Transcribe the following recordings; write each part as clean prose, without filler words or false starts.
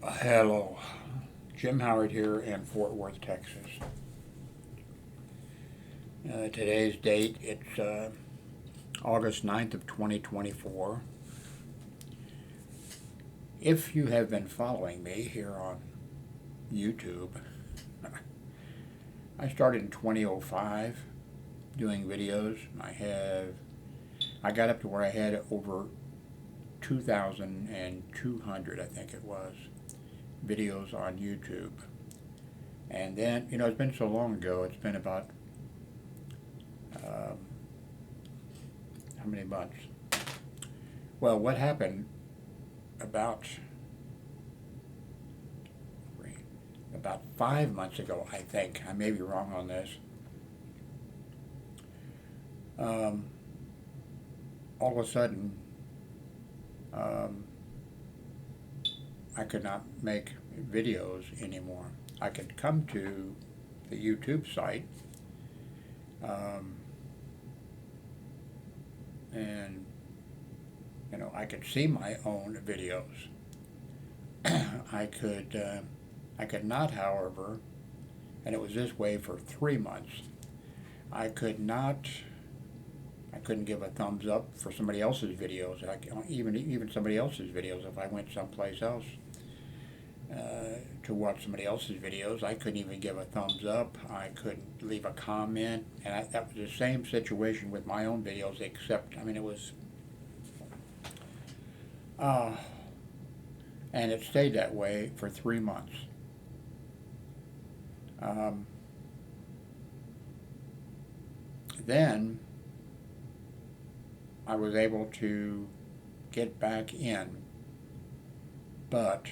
Hello, Jim Howard here in Fort Worth, Texas. Today's date, it's August 9th of 2024. If you have been following me here on YouTube, I started in 2005 doing videos. I got up to where I had over 2,200, I think it was, videos on YouTube. And then, it's been so long ago, it's been about, how many months? Well, what happened about 5 months ago, I think, I may be wrong on this, all of a sudden, I could not make videos anymore. I could come to the YouTube site, and I could see my own videos. I could not, however, and it was this way for 3 months. I couldn't give a thumbs up for somebody else's videos. Even somebody else's videos. If I went someplace else to watch somebody else's videos, I couldn't even give a thumbs up. I couldn't leave a comment, and that was the same situation with my own videos. Except, it was, and it stayed that way for 3 months. Then I was able to get back in, but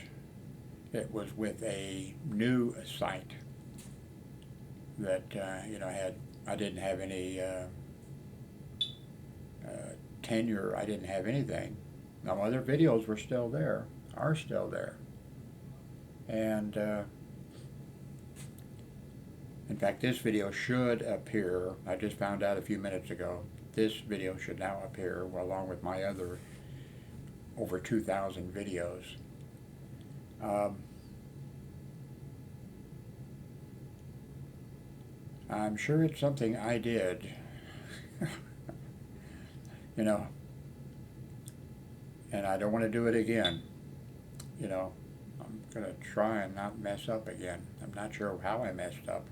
it was with a new site that I didn't have any tenure. I didn't have anything. Now, other videos are still there, and in fact, this video should appear. I just found out a few minutes ago. This video should now appear along with my other over 2,000 videos. I'm sure it's something I did, and I don't want to do it again. I'm going to try and not mess up again. I'm not sure how I messed up.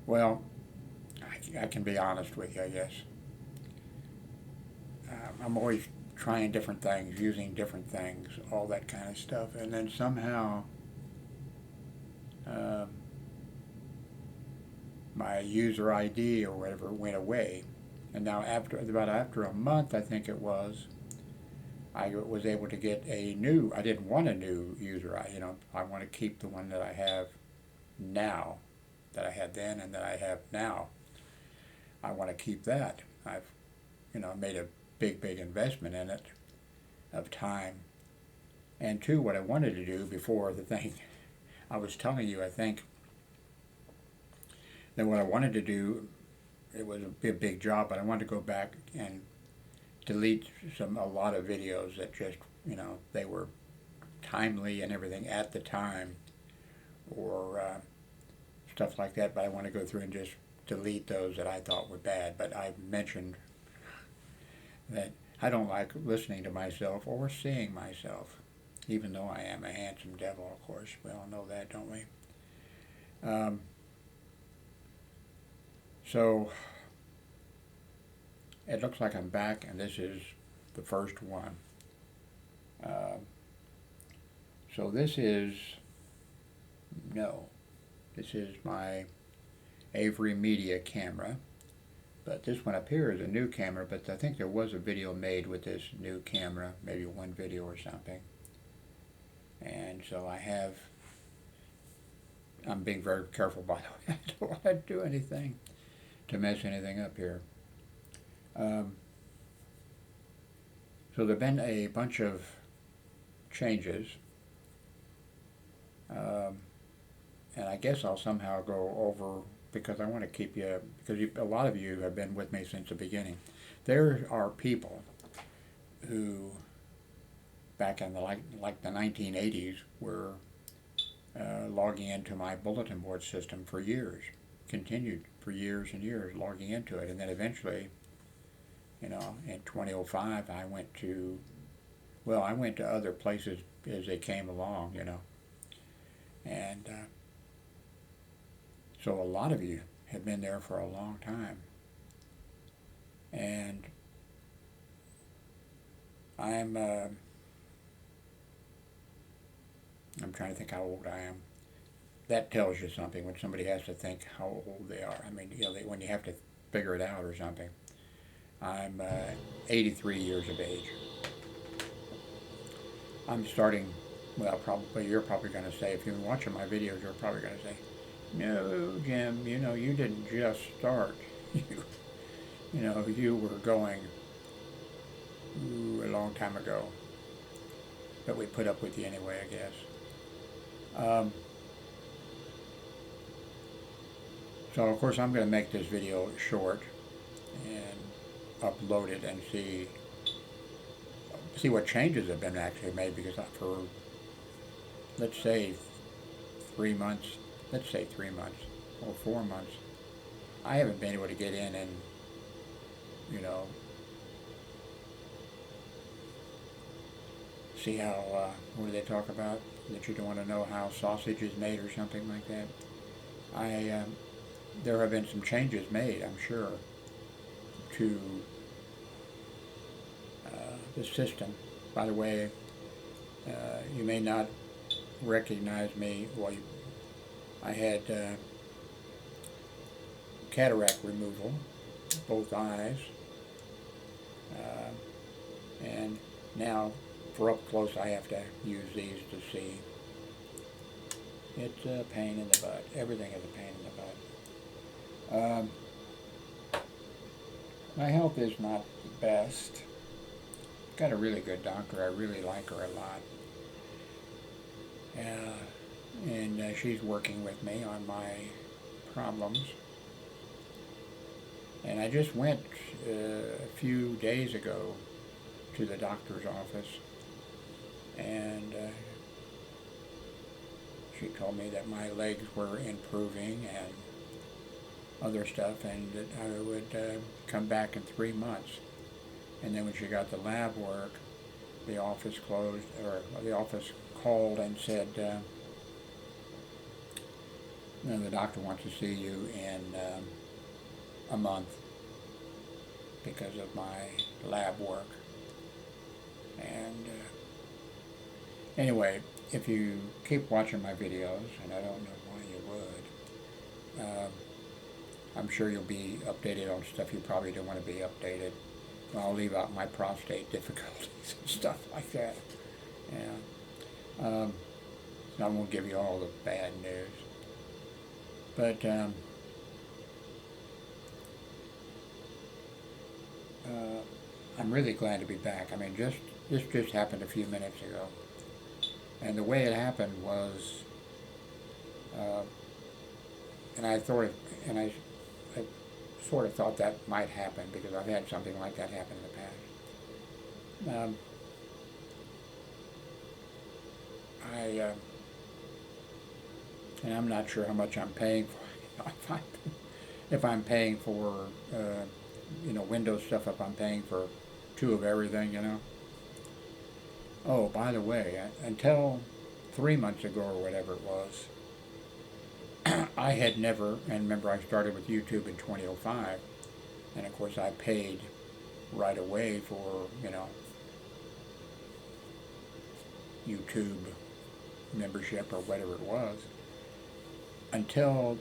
Well, I can be honest with you, I guess. I'm always trying different things, using different things, all that kind of stuff, and then somehow my user ID or whatever went away, and now after a month, I think it was, I was able to get a new. I didn't want a new user ID. I want to keep the one that I have now, that I had then, and that I have now. I want to keep that. I've, made a big investment in it, of time. And two, what I wanted to do before the thing, I was telling you, I think, that what I wanted to do, it was a big job, but I wanted to go back and delete a lot of videos that just, they were timely and everything at the time, or stuff like that, but I want to go through and just delete those that I thought were bad. But I mentioned that I don't like listening to myself or seeing myself, even though I am a handsome devil, of course. We all know that, don't we? So it looks like I'm back, and this is the first one. So this is my Avery Media camera, but this one up here is a new camera, but I think there was a video made with this new camera, maybe one video or something. And so I'm being very careful, by the way. I don't want to do anything to mess anything up here. So there have been a bunch of changes, and I guess I'll somehow go over, because I want to keep you, because a lot of you have been with me since the beginning. There are people who back in the like the 1980s were logging into my bulletin board system for years, continued for years and years logging into it, and then eventually, in 2005, I went to other places as they came along, and so a lot of you have been there for a long time, and I'm trying to think how old I am. That tells you something when somebody has to think how old they are. I mean, when you have to figure it out or something. I'm 83 years of age. I'm starting, you're probably going to say, if you've been watching my videos, you're probably going to say, no, Jim, you didn't just start. You were going a long time ago. But we put up with you anyway, I guess. So of course I'm going to make this video short and upload it and see what changes have been actually made, because for let's say 3 months or 4 months, I haven't been able to get in and see how what do they talk about, that you don't want to know how sausage is made or something like that. There have been some changes made, I'm sure, to the system. By the way, you may not recognize me. Well, I had cataract removal, both eyes, and now for up close I have to use these to see. It's a pain in the butt. Everything is a pain in the butt. My health is not the best. Got a really good doctor. I really like her a lot. And she's working with me on my problems. And I just went a few days ago to the doctor's office, and she told me that my legs were improving and other stuff, and that I would come back in 3 months. And then when she got the lab work, the office closed, or the office called and said, the doctor wants to see you in a month because of my lab work. And anyway, if you keep watching my videos, and I don't know why you would, I'm sure you'll be updated on stuff you probably don't want to be updated. I'll leave out my prostate difficulties and stuff like that. Yeah. I won't give you all the bad news. But I'm really glad to be back. I mean, this just happened a few minutes ago. And the way it happened was, and I sort of thought that might happen because I've had something like that happen in the past. And I'm not sure how much I'm paying for. If I'm paying for, Windows stuff, if I'm paying for 2 of everything, Oh, by the way, until 3 months ago or whatever it was, I had never, and remember I started with YouTube in 2005, and of course I paid right away for, YouTube membership or whatever it was, until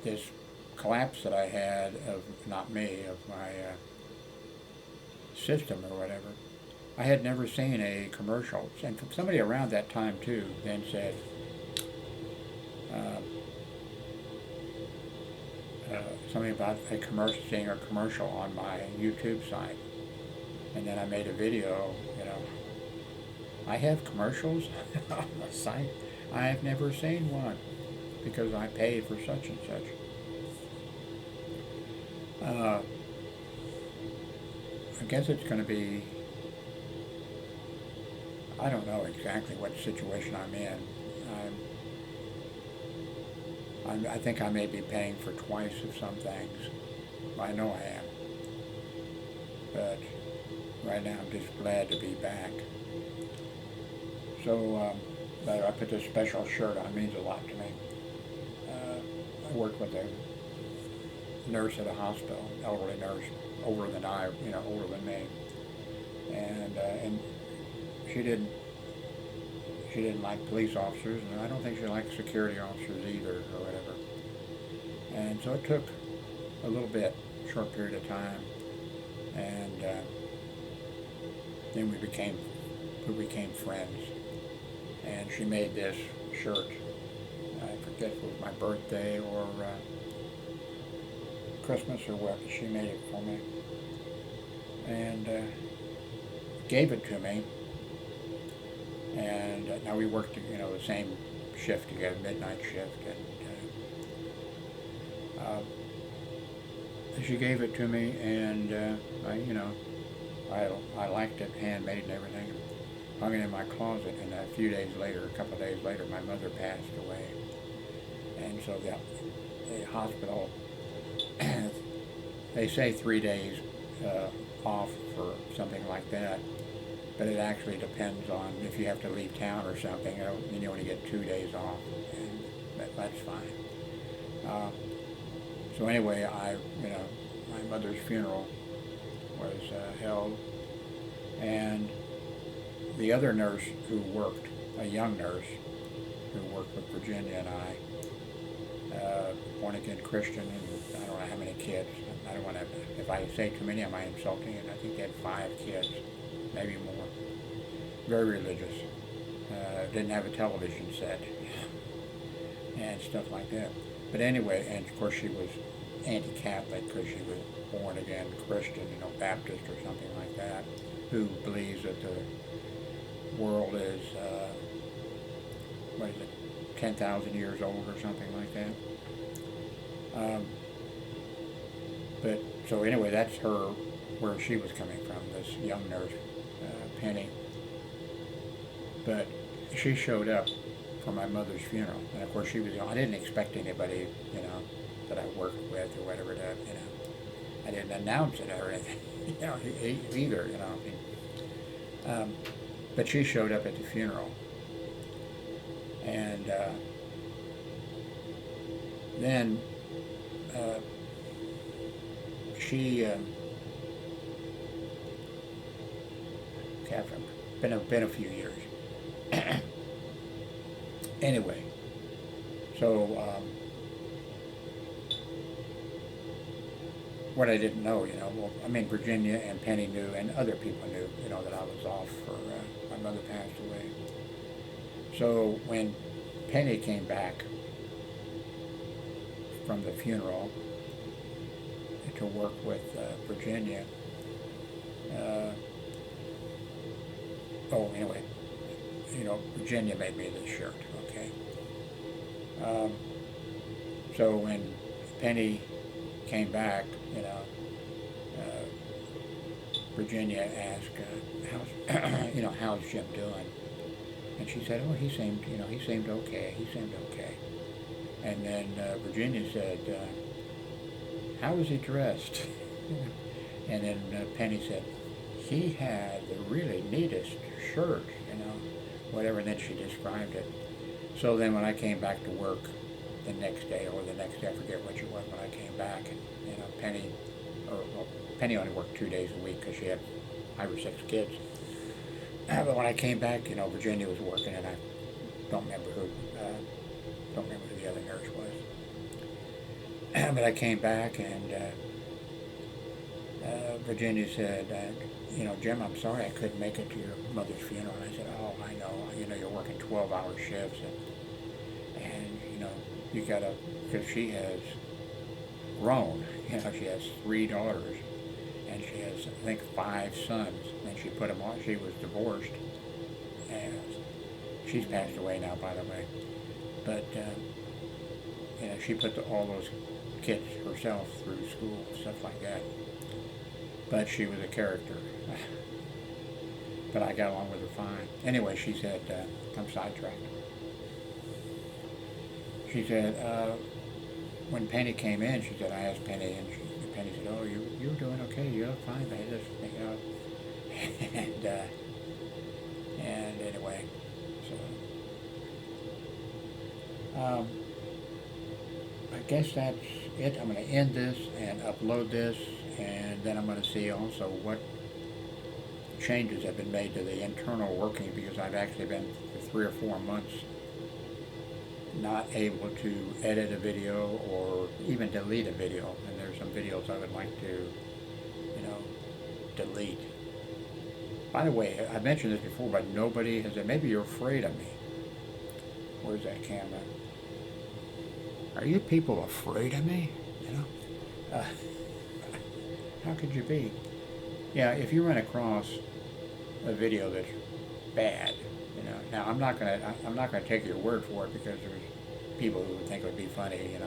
this collapse that I had of, not me, of my system or whatever. I had never seen a commercial, and somebody around that time too then said, something about a commercial, seeing a commercial on my YouTube site, and then I made a video. I have commercials on the site. I have never seen one because I paid for such and such. I guess it's going to be I don't know exactly what situation I'm in. I think I may be paying for twice of some things. I know I am. But right now I'm just glad to be back. So but I put this special shirt on. It means a lot to me. I work with a nurse at a hospital, elderly nurse, older than I, older than me, and she didn't like police officers, and I don't think she liked security officers either, or whatever. And so it took a little bit, short period of time, and then we became friends. And she made this shirt. I forget if it was my birthday or Christmas or what. She made it for me and gave it to me. And now we worked, the same shift together, midnight shift, and she gave it to me, and I liked it, handmade and everything. Hung it in my closet, and a couple of days later, my mother passed away. And so the hospital, they say 3 days off for something like that, but it actually depends on if you have to leave town or something. Then you only get 2 days off, and that's fine. So anyway, my mother's funeral was held, and the other nurse who worked, a young nurse who worked with Virginia and I, born again Christian, and I don't know how many kids. I don't want to, if I say too many, am I insulting? And I think they had 5 kids, maybe more. Very religious. Didn't have a television set and stuff like that. But anyway, and of course she was anti-Catholic because she was born again Christian, Baptist or something like that, who believes that the world is, 10,000 years old or something like that. But so anyway, that's where she was coming from, this young nurse, Penny. But she showed up for my mother's funeral, and of course she was, I didn't expect anybody, that I worked with or whatever to, I didn't announce it or anything, either, but she showed up at the funeral, and then she, been a few years. Anyway, so what I didn't know, Virginia and Penny knew, and other people knew, that I was off for, my mother passed away. So when Penny came back from the funeral to work with Virginia, anyway, Virginia made me this shirt, okay? So when Penny came back, Virginia asked, how's Jim doing? And she said, he seemed okay, And then Virginia said, how was he dressed? And then Penny said, he had the really neatest shirt, whatever, and then she described it. So then when I came back to work the next day, I forget which it was when I came back, and Penny only worked 2 days a week because she had 5 or 6 kids. But when I came back, Virginia was working, and I don't remember who the other nurse was. But I came back, and Virginia said, Jim, I'm sorry I couldn't make it to your mother's funeral. And I said, oh, I know, you're working 12-hour shifts, and you gotta, because she has grown, she has 3 daughters, and she has, I think, 5 sons, and she put them on, she was divorced, and she's passed away now, by the way, but, she put all those kids herself through school, stuff like that, but she was a character. but I got along with her fine. Anyway, she said, I'm sidetracked. She said, when Penny came in, she said, I asked Penny, and Penny said, oh, you're doing okay, you look fine, babe. Just, and anyway, so, I guess that's it. I'm going to end this and upload this, and then I'm going to see also what changes have been made to the internal working, because I've actually been for 3 or 4 months not able to edit a video or even delete a video, and there's some videos I would like to, delete. By the way, I mentioned this before, but nobody has said, maybe you're afraid of me. Where's that camera? Are you people afraid of me? Uh, how could you be? Yeah, if you run across a video that's bad, now I'm not gonna take your word for it, because there's people who would think it would be funny,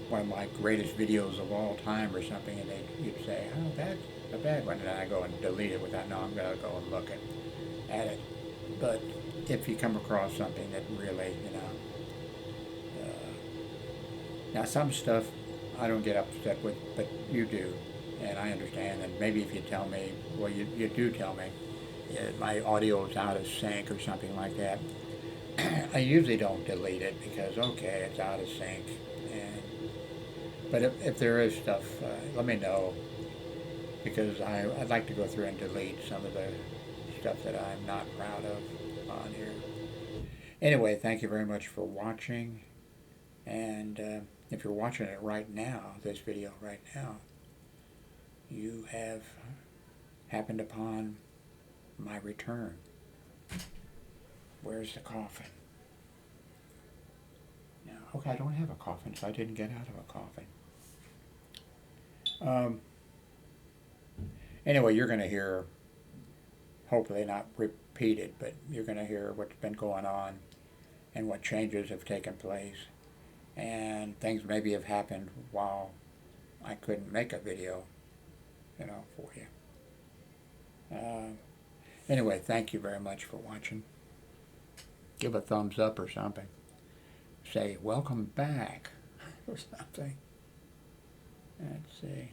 one of my greatest videos of all time or something, and you'd say, oh, that's a bad one, and then I go and delete it without, no, I'm gonna go and look at it. But if you come across something that really, now some stuff I don't get upset with, but you do, and I understand, and maybe if you tell me, well, you do tell me, my audio is out of sync or something like that, I usually don't delete it, because, okay, it's out of sync, but if there is stuff, let me know, because I'd like to go through and delete some of the stuff that I'm not proud of on here. Anyway, thank you very much for watching, and if you're watching it right now, this video right now, you have happened upon my return. Where's the coffin? Now, okay, I don't have a coffin, so I didn't get out of a coffin. Anyway, you're going to hear, hopefully not repeated, but you're going to hear what's been going on and what changes have taken place, and things maybe have happened while I couldn't make a video, for you. Anyway, thank you very much for watching. Give a thumbs up or something. Say, welcome back, or something. Let's see.